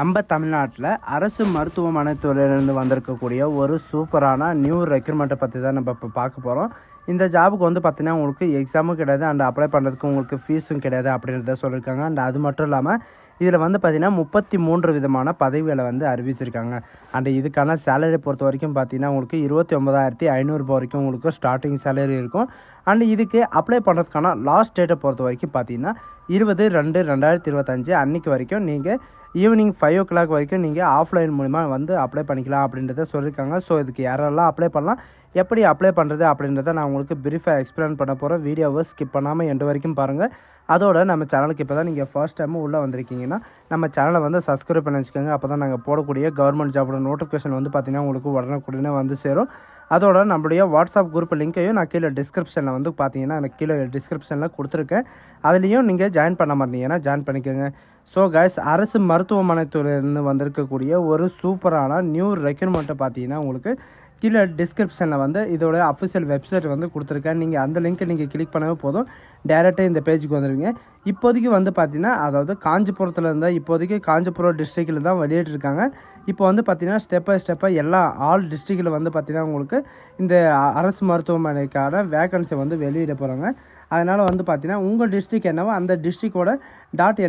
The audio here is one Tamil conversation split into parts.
நம்ம தமிழ்நாட்டில் அரசு மருத்துவமனை துறையிலிருந்து வந்திருக்கக்கூடிய ஒரு சூப்பரான நியூ ரெக்ரூட்மெண்ட்டை பற்றி தான் நம்ம இப்போ பார்க்க போகிறோம். இந்த ஜாபுக்கு வந்து பார்த்தீங்கன்னா உங்களுக்கு எக்ஸாமும் கிடையாது அண்ட் அப்ளை பண்ணுறதுக்கு உங்களுக்கு ஃபீஸும் கிடையாது அப்படின்றத சொல்லியிருக்காங்க. அண்ட் அது மட்டும் இல்லாமல் இதில் வந்து பார்த்திங்கன்னா 33 விதமான பதவிகளை வந்து அறிவிச்சிருக்காங்க. அண்ட் இதுக்கான சேலரி பொறுத்த வரைக்கும் பார்த்தீங்கன்னா உங்களுக்கு 29,500 வரைக்கும் உங்களுக்கு ஸ்டார்டிங் சேலரி இருக்கும். அண்ட் இதுக்கு அப்ளை பண்ணுறதுக்கான லாஸ்ட் டேட்டை பொறுத்த வரைக்கும் பார்த்தீங்கன்னா 20/2/2025 அன்றைக்கி வரைக்கும் நீங்கள் ஈவினிங் 5 o'clock வரைக்கும் நீங்கள் ஆஃப்லைன் மூலிமா வந்து அப்ளை பண்ணிக்கலாம் அப்படின்றத சொல்லியிருக்காங்க. ஸோ இதுக்கு யாரெல்லாம் அப்ளை பண்ணலாம், எப்படி அப்ளை பண்ணுறது அப்படின்றத நான் உங்களுக்கு பிரீஃபாக எக்ஸ்பிளைன் பண்ண போகிறேன். வீடியோவை ஸ்கிப் பண்ணாமல் எண்டு வரைக்கும் பாருங்கள். அதோட நம்ம சேனலுக்கு இப்போ தான் நீங்கள் ஃபர்ஸ்ட் டைம் உள்ளே வந்திருக்கீங்கன்னா நம்ம சேனலை வந்து சப்ஸ்கிரைப் பண்ணி வச்சுக்கோங்க. அப்போ தான் நாங்கள் போடக்கூடிய கவர்மெண்ட் ஜாபோட நோட்டிஃபிகேஷன் வந்து பார்த்திங்கன்னா உங்களுக்கு உடனே வந்து சேரும். அதோட நம்மளுடைய வாட்ஸ்அப் குரூப் லிங்க்கையும் நான் கீழே டிஸ்கிரிப்ஷனில் வந்து பார்த்தீங்கன்னா எனக்கு கீழே டிஸ்கிரிப்ஷனில் கொடுத்துருக்கேன். அதுலேயும் நீங்கள் ஜாயின் பண்ண மாட்டீங்கன்னா ஜாயின் பண்ணிக்கோங்க. ஸோ கைஸ், அரசு மருத்துவமனை துறையிலிருந்து வந்திருக்கக்கூடிய ஒரு சூப்பரான நியூ ரெக்ரூட்மெண்ட்டை பார்த்தீங்கன்னா உங்களுக்கு கீழே டிஸ்கிரிப்ஷனில் வந்து இதோட அஃபிஷியல் வெப்சைட் வந்து கொடுத்துருக்கேன். நீங்கள் அந்த லிங்க்கை நீங்கள் கிளிக் பண்ணவே போதும், டேரெக்டாக இந்த பேஜுக்கு வந்துடுவீங்க. இப்போதைக்கு வந்து பார்த்தீங்கன்னா அதாவது காஞ்சிபுரத்தில் இருந்தால் இப்போதைக்கு காஞ்சிபுரம் டிஸ்ட்ரிக்டில் தான் வெளியிட்டிருக்காங்க. இப்போ வந்து பார்த்தீங்கன்னா ஸ்டெப் பை ஸ்டெப்பாக எல்லா ஆல் டிஸ்ட்ரிக்டில் வந்து பார்த்தீங்கன்னா உங்களுக்கு இந்த அரசு மருத்துவமனைக்கான வேக்கன்சி வந்து வெளியிட போகிறாங்க. அதனால் வந்து பார்த்தீங்கன்னா உங்கள் டிஸ்ட்ரிக் என்னவோ அந்த டிஸ்ட்ரிக்டோட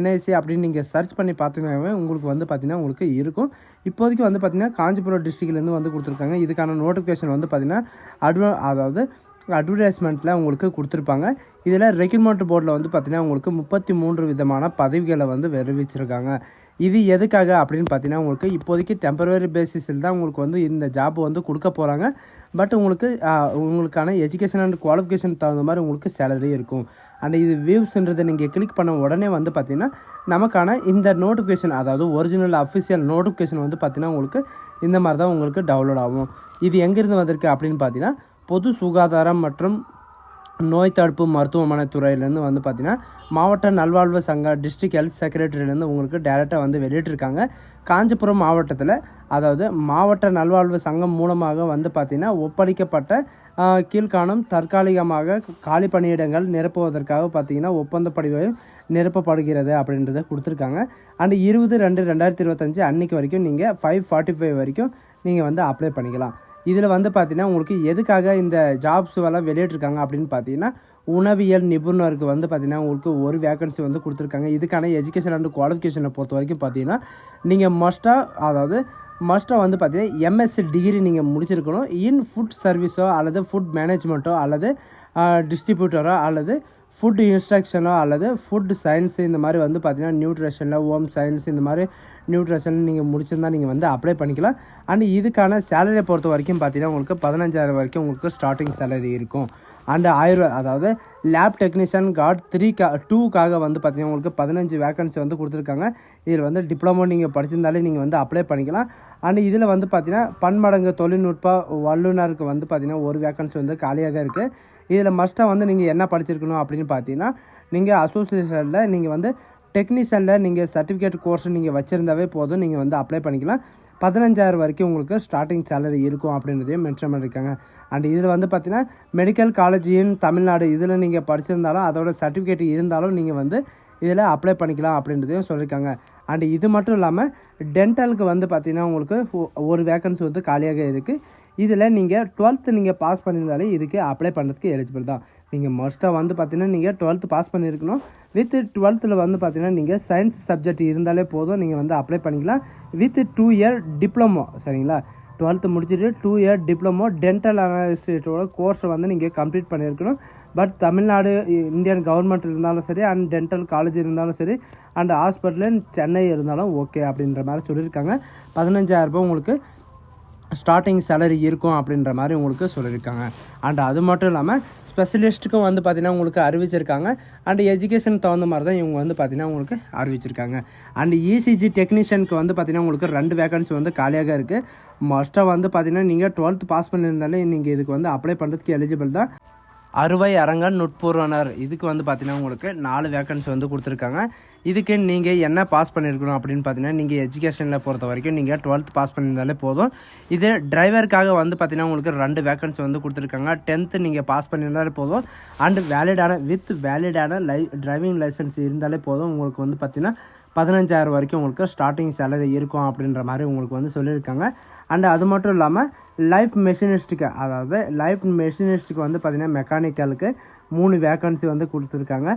.nic அப்படின்னு நீங்கள் சர்ச் பண்ணி பார்த்துக்கவே உங்களுக்கு வந்து பார்த்தீங்கன்னா உங்களுக்கு இருக்கும். இப்போதைக்கு வந்து பார்த்தீங்கன்னா காஞ்சிபுரம் டிஸ்ட்ரிக்ட்லேருந்து வந்து கொடுத்துருக்காங்க. இதுக்கான நோட்டிஃபிகேஷன் வந்து பார்த்தீங்கன்னா அதாவது அட்வர்டைஸ்மெண்ட்டில் உங்களுக்கு கொடுத்துருப்பாங்க. இதில் ரெக்ரூட்மெண்ட் போர்டில் வந்து பார்த்தீங்கன்னா உங்களுக்கு 33 விதமான பதவிகளை வந்து அறிவிச்சிருக்காங்க. இது எதுக்காக அப்படின்னு பார்த்தீங்கன்னா உங்களுக்கு இப்போதைக்கு டெம்பரவரி பேசிஸில் தான் உங்களுக்கு வந்து இந்த ஜாப் வந்து கொடுக்க போகிறாங்க. பட் உங்களுக்கான எஜுகேஷன் அண்ட் குவாலிஃபிகேஷன் தகுந்த மாதிரி உங்களுக்கு சேலரி இருக்கும். அண்ட் இது வியூஸ்ன்றதை நீங்கள் கிளிக் பண்ண உடனே வந்து பார்த்திங்கன்னா நமக்கான இந்த நோட்டிஃபிகேஷன் அதாவது ஒரிஜினல் அஃபிஷியல் நோட்டிஃபிகேஷன் வந்து பார்த்திங்கன்னா உங்களுக்கு இந்த மாதிரி தான் உங்களுக்கு டவுன்லோட் ஆகும். இது எங்கேருந்து வந்திருக்கு அப்படின்னு பார்த்தீங்கன்னா பொது சுகாதாரம் மற்றும் நோய் தடுப்பு மருத்துவமனை துறையிலேருந்து வந்து பார்த்திங்கன்னா மாவட்ட நல்வாழ்வு சங்க டிஸ்ட்ரிக்ட் ஹெல்த் செக்ரட்டரியிலேருந்து உங்களுக்கு டேரெக்டாக வந்து வெளியிட்டிருக்காங்க. காஞ்சிபுரம் மாவட்டத்தில் அதாவது மாவட்ட நல்வாழ்வு சங்கம் மூலமாக வந்து பார்த்திங்கன்னா ஒப்படைக்கப்பட்ட கீழ்காணும் தற்காலிகமாக காலி பணியிடங்கள் நிரப்புவதற்காக பார்த்திங்கன்னா ஒப்பந்த படிவம் நிரப்பப்படுகிறது அப்படின்றத கொடுத்துருக்காங்க. அண்ட் 20/2/2025 அன்றைக்கி வரைக்கும் நீங்கள் 5:45 வரைக்கும் நீங்கள் வந்து அப்ளை பண்ணிக்கலாம். இதில் வந்து பார்த்திங்கன்னா உங்களுக்கு எதுக்காக இந்த ஜாப்ஸ் எல்லாம் வெளியிட்ருக்காங்க அப்படின்னு பார்த்தீங்கன்னா உணவியல் நிபுணருக்கு வந்து பார்த்திங்கன்னா உங்களுக்கு ஒரு வேக்கன்சி வந்து கொடுத்துருக்காங்க. இதுக்கான எஜுகேஷன் அண்ட் குவாலிஃபிகேஷனை பொறுத்த வரைக்கும் பார்த்தீங்கன்னா நீங்கள் மஸ்ட்டாக வந்து பார்த்தீங்கன்னா எம்எஸ்சி டிகிரி நீங்கள் முடிச்சிருக்கணும். இன் ஃபுட் சர்வீஸோ அல்லது ஃபுட் மேனேஜ்மெண்ட்டோ அல்லது டிஸ்ட்ரிபியூட்டரோ அல்லது ஃபுட் இன்ஸ்ட்ரக்ஷனோ அல்லது ஃபுட் சயின்ஸு இந்த மாதிரி வந்து பார்த்திங்கன்னா நியூட்ரிஷனில் ஹோம் சயின்ஸ் இந்த மாதிரி நியூட்ரிஷன் நீங்கள் முடிச்சிருந்தால் நீங்கள் வந்து அப்ளை பண்ணிக்கலாம். அண்ட் இதுக்கான சேலரியை பொறுத்த வரைக்கும் பார்த்தீங்கன்னா உங்களுக்கு 15,000 வரைக்கும் உங்களுக்கு ஸ்டார்டிங் சேலரி இருக்கும். அண்டு 1000 அதாவது லேப் டெக்னீஷியன் கார்டு 2க்காக வந்து பார்த்திங்கன்னா உங்களுக்கு 15 வேக்கன்சி வந்து கொடுத்துருக்காங்க. இதில் வந்து டிப்ளமோ நீங்கள் படிச்சிருந்தாலே நீங்கள் வந்து அப்ளை பண்ணிக்கலாம். அண்ட் இதில் வந்து பார்த்திங்கன்னா பன்மடங்கு தொழில்நுட்ப வல்லுநருக்கு வந்து பார்த்திங்கன்னா ஒரு வேக்கன்சி வந்து காலியாக இருக்குது. இதில் மஸ்ட்டாக வந்து நீங்கள் என்ன படிச்சிருக்கணும் அப்படின்னு பார்த்தீங்கன்னா நீங்கள் அசோசியேஷனில் நீங்கள் வந்து டெக்னீஷியனில் நீங்கள் சர்டிஃபிகேட் கோர்ஸ் நீங்கள் வச்சுருந்தாவே போதும், நீங்கள் வந்து அப்ளை பண்ணிக்கலாம். 15,000 வரைக்கும் உங்களுக்கு ஸ்டார்டிங் சேலரி இருக்கும் அப்படின்றதையும் மென்ஷன் பண்ணியிருக்காங்க. அண்ட் இதில் வந்து பார்த்திங்கன்னா மெடிக்கல் காலேஜ் இன் தமிழ்நாடு இதில் நீங்கள் படிச்சிருந்தாலும் அதோட சர்டிஃபிகேட் இருந்தாலும் நீங்கள் வந்து இதில் அப்ளை பண்ணிக்கலாம் அப்படின்றதையும் சொல்லியிருக்காங்க. அண்ட் இது மட்டும் இல்லாமல் டென்டலுக்கு வந்து பார்த்திங்கன்னா உங்களுக்கு ஒரு வேக்கன்சி வந்து காலியாக இருக்குது. இதில் நீங்கள் 12th நீங்கள் பாஸ் பண்ணியிருந்தாலே இதுக்கு அப்ளை பண்ணுறதுக்கு எலிஜிபிள் தான். நீங்கள் மஸ்ட்டாக வந்து பார்த்திங்கன்னா நீங்கள் 12th பாஸ் பண்ணியிருக்கணும். வித் 12th வந்து பார்த்திங்கன்னா நீங்கள் சயின்ஸ் சப்ஜெக்ட் இருந்தாலே போதும், நீங்கள் வந்து அப்ளை பண்ணிக்கலாம். வித் 2 year டிப்ளமோ, சரிங்களா? 12th முடிச்சுட்டு 2 year டிப்ளமோ டென்டல் அனாலிஸ்டோட கோர்ஸை வந்து நீங்கள் கம்ப்ளீட் பண்ணியிருக்கணும். பட் தமிழ்நாடு இந்தியன் கவர்மெண்ட் இருந்தாலும் சரி அண்ட் டென்டல் காலேஜ் இருந்தாலும் சரி அண்ட் ஹாஸ்பிட்டல் சென்னை இருந்தாலும் ஓகே அப்படின்ற மாதிரி சொல்லியிருக்காங்க. 15,000 உங்களுக்கு ஸ்டார்டிங் சேலரி இருக்கும் அப்படின்ற மாதிரி உங்களுக்கு சொல்லியிருக்காங்க. அண்ட் அது மட்டும் இல்லாமல் ஸ்பெஷலிஸ்ட்டுக்கும் வந்து பார்த்திங்கன்னா உங்களுக்கு அறிவிச்சிருக்காங்க. அண்ட் எஜுகேஷன் தகுந்த மாதிரி தான் இவங்க வந்து பார்த்திங்கன்னா உங்களுக்கு அறிவிச்சிருக்காங்க. அண்ட் இசிஜி டெக்னீஷியனுக்கு வந்து பார்த்திங்கன்னா உங்களுக்கு 2 வேக்கன்சி வந்து காலியாக இருக்குது. மஸ்ட்டாக வந்து பார்த்திங்கன்னா நீங்கள் 12th பாஸ் பண்ணியிருந்தாலே நீங்கள் இதுக்கு வந்து அப்ளை பண்ணுறதுக்கு எலிஜிபிள் தான். அறுவை அரங்கன் நுட்புறனர் இதுக்கு வந்து பார்த்திங்கன்னா உங்களுக்கு 4 வேக்கன்சி வந்து கொடுத்துருக்காங்க. இதுக்கு நீங்கள் என்ன பாஸ் பண்ணியிருக்கணும் அப்படின்னு பார்த்தீங்கன்னா நீங்கள் எஜுகேஷனில் பொறுத்த வரைக்கும் நீங்கள் 12th பாஸ் பண்ணியிருந்தாலே போதும். இது டிரைவருக்காக வந்து பார்த்திங்கன்னா உங்களுக்கு 2 வேக்கன்சி வந்து கொடுத்துருக்காங்க. 10th நீங்கள் பாஸ் பண்ணியிருந்தாலே போதும். அண்டு வேலிடான டிரைவிங் லைசன்ஸ் இருந்தாலே போதும். உங்களுக்கு வந்து பார்த்திங்கன்னா 15,000 வரைக்கும் உங்களுக்கு ஸ்டார்டிங் சேலரி இருக்கும் அப்படின்ற மாதிரி உங்களுக்கு வந்து சொல்லியிருக்காங்க. அண்ட் அது மட்டும் இல்லாமல் லைஃப் மெஷினிஸ்ட்டுக்கு, அதாவது லைஃப் மெஷினிஸ்ட்டுக்கு வந்து பார்த்திங்கன்னா மெக்கானிக்கலுக்கு 3 வேக்கன்சி வந்து கொடுத்துருக்காங்க.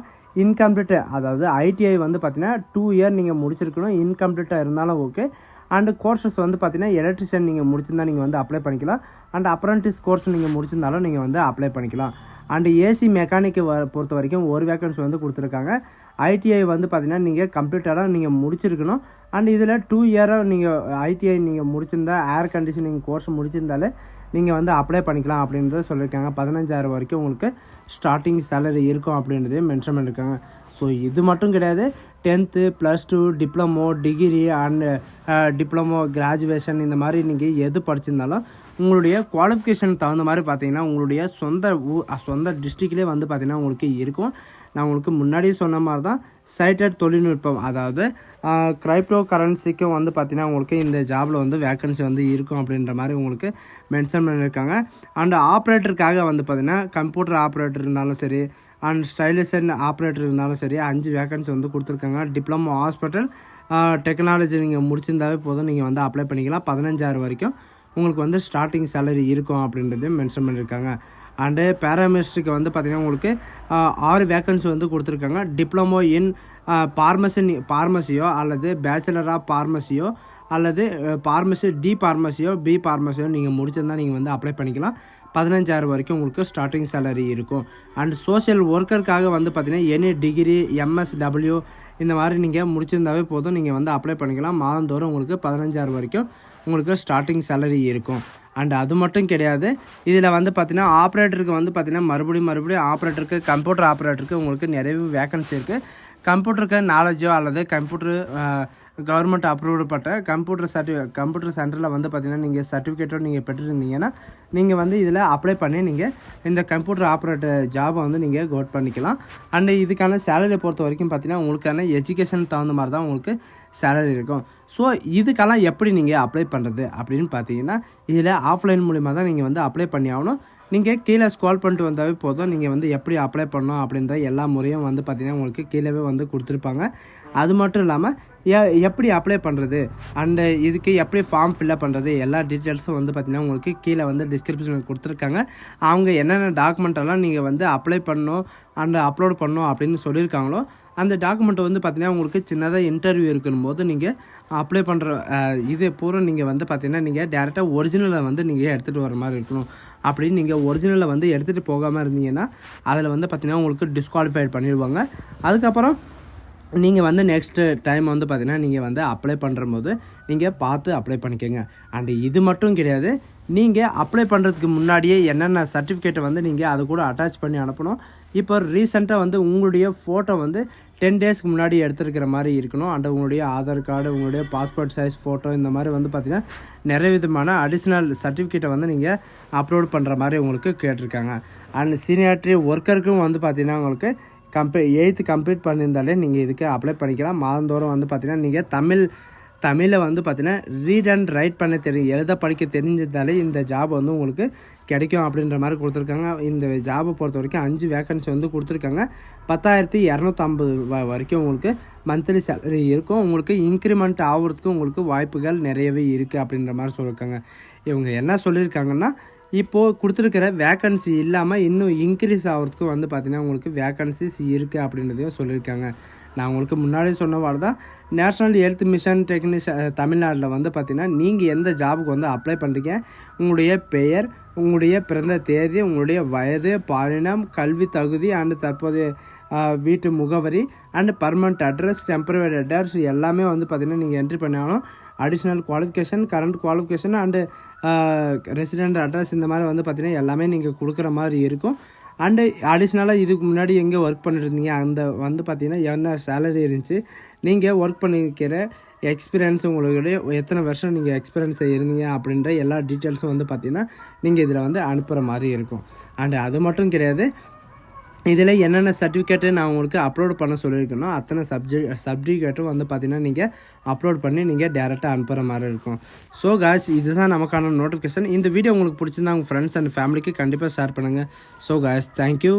இன்கம்ப்ளீட்டு, அதாவது ஐடிஐ வந்து பார்த்திங்கன்னா 2 இயர் நீங்கள் முடிச்சிருக்கணும். இன்கம்ப்ளீட்டாக இருந்தாலும் ஓகே. அண்டு கோர்சஸ் வந்து பார்த்திங்கன்னா எலக்ட்ரிஷியன் நீங்கள் முடிச்சிருந்தால் நீங்கள் வந்து அப்ளை பண்ணிக்கலாம். அண்ட் அப்ரண்டிஸ் கோர்ஸ் நீங்கள் முடிச்சிருந்தாலும் நீங்கள் வந்து அப்ளை பண்ணிக்கலாம். அண்டு ஏசி மெக்கானிக்கு பொறுத்த வரைக்கும் 1 வேக்கன்சி வந்து கொடுத்துருக்காங்க. ஐடிஐ வந்து பார்த்திங்கன்னா நீங்கள் கம்ப்ளீட்டடாக நீங்கள் முடிச்சிருக்கணும். அண்ட் இதில் 2 இயராக நீங்கள் ஐடிஐ நீங்கள் முடிச்சிருந்தா, ஏர் கண்டிஷனிங் கோர்ஸ் முடிச்சிருந்தாலே நீங்கள் வந்து அப்ளை பண்ணிக்கலாம் அப்படின்றத சொல்லியிருக்காங்க. 15,000 வரைக்கும் உங்களுக்கு ஸ்டார்டிங் சேலரி இருக்கும் அப்படின்றதையும் மென்ஷன் பண்ணியிருக்காங்க. ஸோ இது மட்டும் கிடையாது, 10th +2 diploma, degree and diploma, graduation இந்த மாதிரி நீங்கள் எது படிச்சிருந்தாலும் உங்களுடைய குவாலிஃபிகேஷன் தகுந்த மாதிரி பார்த்தீங்கன்னா உங்களுடைய சொந்த டிஸ்ட்ரிக்ட்லேயே வந்து பார்த்திங்கன்னா உங்களுக்கு இருக்கும். நான் உங்களுக்கு முன்னாடியே சொன்ன மாதிரி தான் சைட்டட் தொழில்நுட்பம், அதாவது கிரைப்டோ கரன்சிக்கும் வந்து பார்த்திங்கன்னா உங்களுக்கு இந்த ஜாபில் வந்து வேக்கன்சி வந்து இருக்கும் அப்படின்ற மாதிரி உங்களுக்கு மென்ஷன் பண்ணியிருக்காங்க. அண்ட் ஆப்ரேட்டருக்காக வந்து பார்த்திங்கன்னா கம்ப்யூட்டர் ஆப்ரேட்டர் இருந்தாலும் சரி, அண்ட் ஸ்டைலிஷன் ஆப்ரேட்டர் இருந்தாலும் சரி 5 வேக்கன்சி வந்து கொடுத்துருக்காங்க. டிப்ளமோ ஹாஸ்பிட்டல் டெக்னாலஜி நீங்கள் முடிச்சிருந்தாவே போதும், நீங்கள் வந்து அப்ளை பண்ணிக்கலாம். 15,000 வரைக்கும் உங்களுக்கு வந்து ஸ்டார்டிங் சேலரி இருக்கும் அப்படின்றதையும் மென்ஷன் பண்ணியிருக்காங்க. அண்டு பேராமெட்ரிக்கு வந்து பார்த்திங்கன்னா உங்களுக்கு 6 வேக்கன்சி வந்து கொடுத்துருக்காங்க. டிப்ளமோ இன் பார்மசியோ அல்லது பேச்சுலர் ஆஃப் பார்மசியோ அல்லது பார்மசி டி பார்மசியோ பி பார்மசியோ நீங்கள் முடிச்சிருந்தால் நீங்கள் வந்து அப்ளை பண்ணிக்கலாம். 15,000 வரைக்கும் உங்களுக்கு ஸ்டார்டிங் சேலரி இருக்கும். அண்ட் சோஷியல் ஒர்க்கருக்காக வந்து பார்த்திங்கன்னா எனி டிகிரி, MSW இந்த மாதிரி நீங்கள் முடிச்சிருந்தாவே போதும், நீங்கள் வந்து அப்ளை பண்ணிக்கலாம். மாதந்தோறும் உங்களுக்கு 15,000 வரைக்கும் உங்களுக்கு ஸ்டார்டிங் சேலரி இருக்கும். அண்ட் அது மட்டும் கிடையாது, இதில் வந்து பார்த்திங்கன்னா ஆப்ரேட்டருக்கு வந்து பார்த்திங்கன்னா மறுபடியும் ஆப்ரேட்டருக்கு, கம்ப்யூட்டர் ஆப்ரேட்டருக்கு உங்களுக்கு நிறைய வேக்கன்சி இருக்குது. கம்ப்யூட்டருக்கு நாலேஜோ அல்லது கம்ப்யூட்டர் கவர்மெண்ட் அப்ரூவ்டு பட்ட கம்ப்யூட்டர் சென்டரில் வந்து பார்த்திங்கன்னா நீங்கள் சர்டிஃபிகேட்டோ நீங்கள் பெற்றிருந்தீங்கன்னா நீங்கள் வந்து இதில் அப்ளை பண்ணி நீங்கள் இந்த கம்ப்யூட்டர் ஆப்ரேட்டர் ஜாபை வந்து நீங்கள் கோட் பண்ணிக்கலாம். அண்டு இதுக்கான சேலரி பொறுத்த வரைக்கும் பார்த்திங்கன்னா உங்களுக்கான எஜுகேஷன் தகுந்த மாதிரி தான் உங்களுக்கு சேலரி இருக்கும். ஸோ இதுக்கெல்லாம் எப்படி நீங்கள் அப்ளை பண்ணுறது அப்படின்னு பார்த்தீங்கன்னா இதில் ஆஃப்லைன் மூலிமா தான் நீங்கள் வந்து அப்ளை பண்ணி ஆகணும். நீங்கள் கீழே ஸ்க்ரால் பண்ணிட்டு வந்தாவே போதும், நீங்கள் வந்து எப்படி அப்ளை பண்ணணும் அப்படின்ற எல்லா முறையும் வந்து பார்த்திங்கன்னா உங்களுக்கு கீழே வந்து கொடுத்துருப்பாங்க. அது மட்டும் இல்லாமல் எப்படி அப்ளை பண்ணுறது அண்டு இதுக்கு எப்படி ஃபார்ம் ஃபில்அப் பண்ணுறது எல்லா டீட்டெயில்ஸும் வந்து பார்த்திங்கன்னா உங்களுக்கு கீழே வந்து டிஸ்கிரிப்ஷனில் கொடுத்துருக்காங்க. அவங்க என்னென்ன டாக்குமெண்ட்டெல்லாம் நீங்கள் வந்து அப்ளை பண்ணணும் அண்டு அப்லோட் பண்ணணும் அப்படின்னு சொல்லியிருக்காங்களோ அந்த டாக்குமெண்ட்டை வந்து பார்த்திங்கன்னா உங்களுக்கு சின்னதாக இன்டர்வியூ இருக்கணும் போது நீங்கள் அப்ளை பண்ணுற இது பூரா நீங்கள் வந்து பார்த்திங்கன்னா நீங்கள் டேரெக்டாக ஒரிஜினலை வந்து நீங்கள் எடுத்துகிட்டு வர மாதிரி இருக்கணும். அப்படின்னு நீங்கள் ஒரிஜினலை வந்து எடுத்துகிட்டு போகாமல் இருந்தீங்கன்னா அதில் வந்து பார்த்திங்கன்னா உங்களுக்கு டிஸ்குவாலிஃபைட் பண்ணிடுவாங்க. அதுக்கப்புறம் நீங்கள் வந்து நெக்ஸ்ட்டு டைம் வந்து பார்த்திங்கன்னா நீங்கள் வந்து அப்ளை பண்ணுறம்போது நீங்கள் பார்த்து அப்ளை பண்ணிக்கோங்க. அண்டு இது மட்டும் கிடையாது, நீங்கள் அப்ளை பண்ணுறதுக்கு முன்னாடியே என்னென்ன சர்டிஃபிகேட்டை வந்து நீங்கள் அது கூட அட்டாச் பண்ணி அனுப்பணும். இப்போ ரீசெண்டாக வந்து உங்களுடைய ஃபோட்டோ வந்து 10 டேஸ்க்கு முன்னாடி எடுத்துருக்கிற மாதிரி இருக்கணும். அண்ட் உங்களுடைய ஆதார் கார்டு, உங்களுடைய பாஸ்போர்ட் சைஸ் ஃபோட்டோ இந்த மாதிரி வந்து பார்த்திங்கன்னா நிறைய விதமான அடிஷ்னல் சர்டிஃபிகேட்டை வந்து நீங்கள் அப்லோட் பண்ணுற மாதிரி உங்களுக்கு கேட்டிருக்காங்க. அண்ட் சீனியாரிட்டி ஒர்க்கருக்கும் வந்து பார்த்திங்கன்னா உங்களுக்கு 8th கம்ப்ளீட் பண்ணியிருந்தாலே நீங்கள் இதுக்கு அப்ளை பண்ணிக்கலாம். மாதந்தோறும் வந்து பார்த்திங்கன்னா நீங்கள் தமிழில் வந்து பார்த்திங்கன்னா ரீட் அண்ட் ரைட் பண்ண எழுத படிக்க தெரிஞ்சிருந்தாலே இந்த ஜாப் வந்து உங்களுக்கு கிடைக்கும் அப்படின்ற மாதிரி கொடுத்துருக்காங்க. இந்த ஜாபை பொறுத்த வரைக்கும் 5 வேக்கன்சி வந்து கொடுத்துருக்காங்க. 10,250 வரைக்கும் உங்களுக்கு மந்த்லி சேலரி இருக்கும். உங்களுக்கு இன்க்ரிமெண்ட் ஆகிறதுக்கு உங்களுக்கு வாய்ப்புகள் நிறையவே இருக்குது அப்படின்ற மாதிரி சொல்லியிருக்காங்க. இவங்க என்ன சொல்லியிருக்காங்கன்னா இப்போது கொடுத்துருக்கிற வேக்கன்சி இல்லாமல் இன்னும் இன்க்ரீஸ் ஆகிறதுக்கு வந்து பார்த்திங்கன்னா உங்களுக்கு வேக்கன்சிஸ் இருக்குது அப்படின்றதையும் சொல்லியிருக்காங்க. நான் உங்களுக்கு முன்னாடி சொன்னவாறு தான் நேஷ்னல் ஹெல்த் மிஷன் டெக்னீஷியன் தமிழ்நாட்டில் வந்து பார்த்திங்கன்னா நீங்கள் எந்த ஜாபுக்கு வந்து அப்ளை பண்ணுறீங்க, உங்களுடைய பெயர், உங்களுடைய பிறந்த தேதி, உங்களுடைய வயது, பாலினம், கல்வி தகுதி அண்டு தற்போதைய வீட்டு முகவரி and permanent address, temporary address எல்லாமே வந்து பார்த்திங்கன்னா நீங்கள் என்ட்ரி பண்ணாலும் additional qualification, current qualification and resident address இந்த மாதிரி வந்து பார்த்திங்கன்னா எல்லாமே நீங்கள் கொடுக்குற மாதிரி இருக்கும். அண்டு அடிஷ்னலாக இதுக்கு முன்னாடி எங்கே ஒர்க் பண்ணிட்டு இருந்தீங்க, அந்த வந்து பார்த்திங்கன்னா என்ன சேலரி இருந்துச்சு, நீங்கள் ஒர்க் பண்ணிக்கிற எக்ஸ்பீரியன்ஸ், உங்களுடைய எத்தனை வருஷம் நீங்கள் எக்ஸ்பீரியன்ஸ் இருந்தீங்க அப்படின்ற எல்லா டீட்டெயில்ஸும் வந்து பார்த்திங்கன்னா நீங்கள் இதில் வந்து அனுப்புகிற மாதிரி இருக்கும். அண்டு அது மட்டும் கிடையாது, இதில் என்னென்ன சர்டிஃபிகேட்டு நான் உங்களுக்கு அப்லோட் பண்ண சொல்லியிருக்கணும் அத்தனை சர்டிஃபிகேட்டும் வந்து பார்த்திங்கன்னா நீங்கள் அப்லோட் பண்ணி நீங்கள் டேரெக்டாக அனுப்புகிற மாதிரி இருக்கும். ஸோ காய்ஸ், இதுதான் நமக்கான நோட்டிஃபிகேஷன். இந்த வீடியோ உங்களுக்கு பிடிச்சிருந்தா உங்கள் ஃப்ரெண்ட்ஸ் அண்ட் ஃபேமிலிக்கு கண்டிப்பாக ஷேர் பண்ணுங்கள். So guys, thank you.